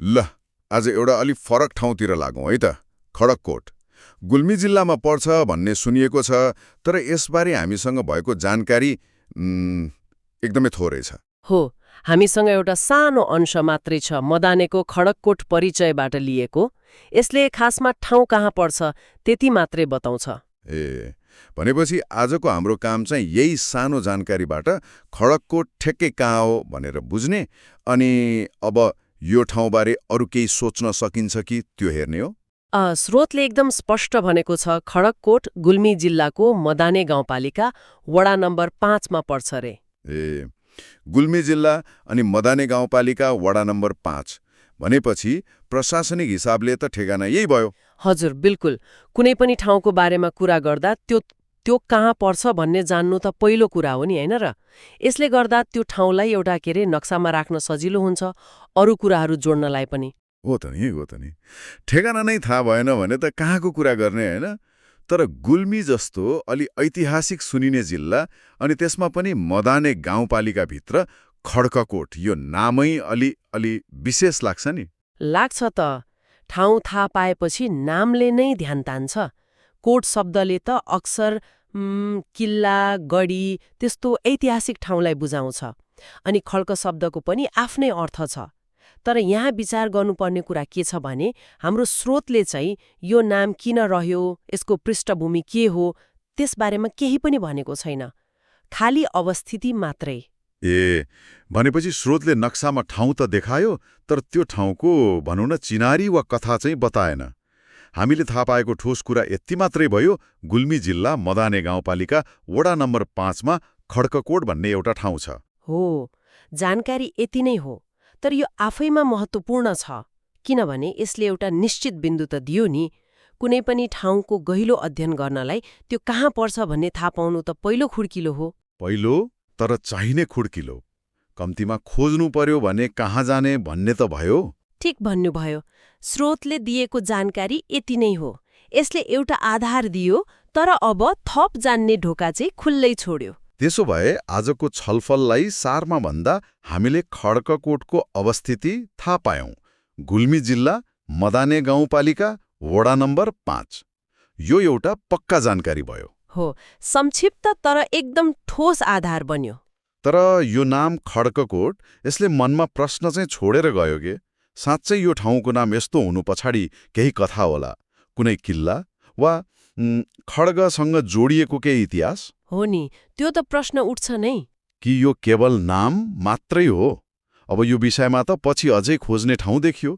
ल आज एउटा अलि फरक ठाउँतिर लागौँ है त। खडककोट गुल्मी जिल्लामा पर्छ भन्ने सुनिएको छ, तर यसबारे हामीसँग भएको जानकारी एकदमै थोरै छ। हो, हामीसँग एउटा सानो अंश मात्रै छ, मदानेको खडककोट परिचयबाट लिएको। यसले खासमा ठाउँ कहाँ पर्छ त्यति मात्रै बताउँछ। ए भनेपछि आजको हाम्रो काम चाहिँ यही सानो जानकारीबाट खडककोट ठेक्कै कहाँ हो भनेर बुझ्ने, अनि अब यो ठाउँबारे अरू केही सोच्न सकिन्छ कि त्यो हेर्ने हो। स्रोतले एकदम स्पष्ट भनेको छ, खडककोट गुल्मी जिल्लाको मदाने गाउँपालिका वडा नम्बर 5 मा पर्छ रे। ए गुल्मी जिल्ला अनि मदाने गाउँपालिका वडा नम्बर 5 भनेपछि प्रशासनिक हिसाबले त ठेगाना यही भयो। हजुर, बिल्कुल। कुनै पनि ठाउँको बारेमा कुरा गर्दा त्यो कहाँ पर्छ भन्ने जान्नु त पहिलो कुरा हो नि, हैन र? यसले गर्दा त्यो ठाउँलाई एउटा नक्सामा राख्न सजिलो हुन्छ, अरू कुराहरू जोड्नलाई पनि। हो त नि। ठेगाना नै थाहा भएन भने त कहाँको कुरा गर्ने, हैन? तर गुल्मी जस्तो अलि ऐतिहासिक सुनिने जिल्ला अनि त्यसमा पनि मदाने गाउँपालिकाभित्र खड्ककोट, यो नामै अलि विशेष लाग्छ नि। लाग्छ त। ठाउँ थाहा पाएपछि नामले नै ध्यान तान्छ। कोट शब्दले त अक्सर किल्ला, गढी त्यस्तो ऐतिहासिक ठाउँलाई बुझाउँछ। अनि खड्क शब्दको पनि आफ्नै अर्थ छ। तर यहाँ विचार गर्नुपर्ने कुरा के छ भने, हाम्रो स्रोतले चाहिँ यो नाम किन रह्यो, यसको पृष्ठभूमि के हो, त्यसबारेमा केही पनि भनेको छैन। खाली अवस्थिति मात्रै। ए भनेपछि स्रोतले नक्सामा ठाउँ त देखायो, तर त्यो ठाउँको भनौँ न चिनारी वा कथा चाहिँ बताएन। हामीले थाहा पाएको ठोस कुरा यति मात्रै भयो, गुल्मी जिल्ला मदाने गाउँपालिका वडा नम्बर 5 मा खड्ककोट भन्ने एउटा ठाउँ छ। हो, जानकारी यति नै हो। तर यो आफैमा महत्त्वपूर्ण छ, किनभने यसले एउटा निश्चित बिन्दु त दियो नि। कुनै पनि ठाउँको गहिलो अध्ययन गर्नलाई त्यो कहाँ पर्छ भन्ने थाहा पाउनु त पहिलो खुड्किलो हो। पहिलो, तर चाहिने खुड्किलो। कम्तीमा खोज्नु पर्यो भने कहाँ जाने भन्ने त भयो। ठिक भन्नुभयो। स्रोतले दिएको जानकारी यति नै हो। यसले एउटा आधार दियो, तर अब थप जान्ने ढोका चाहिँ खुल्लै छोड्यो। त्यसो भए आजको छलफललाई सारमा भन्दा हामीले खड्ककोटको अवस्थिति थाहा पायौं। गुल्मी जिल्ला मदाने गाउँपालिका वडा नम्बर 5। यो एउटा पक्का जानकारी भयो। हो, संक्षिप्त तर एकदम ठोस आधार बन्यो। तर यो नाम खड्ककोट, यसले मनमा प्रश्न चाहिँ छोडेर गयो के? साँच्चै यो ठाउँको नाम यस्तो हुनु पछाडि केही कथा होला, कुनै किल्ला वा खड्गसँग जोडिएको केही इतिहास? हो नि, त्यो त प्रश्न उठ्छ नै। कि यो केवल नाम मात्रै हो? अब यो विषयमा त पछि अझै खोज्ने ठाउँ देखियो।